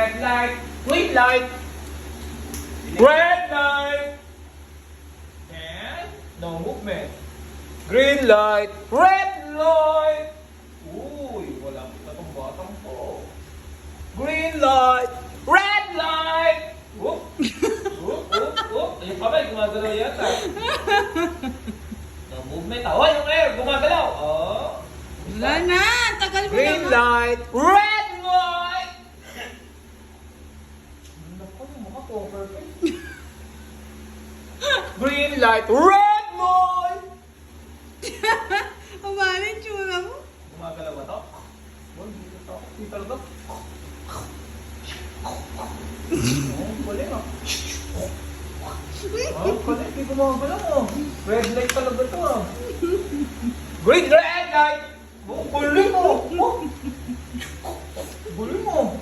red light, green light, red light, and no movement. Green light, red light. Uy, wala na itong batang to. Green light, red light. Whoop, whoop, whoop, whoop. Ayun pa ba, gumagalaw yata. No movement. Oh, yung air, gumagalaw. Oh. Wala na, tagal mo Green naman. light, red light. Naku, yung mukha ko, perfect. Green light, red light. Ang bali, tsura mo. Gumagalaw ba to? Well, dito to. Dito talaga. Oh, kulit ah. Oh, kulit. Di gumagalaw oh. Red light talaga to ah. Green red light. Oh, kulit mo. Oh. Kulit mo.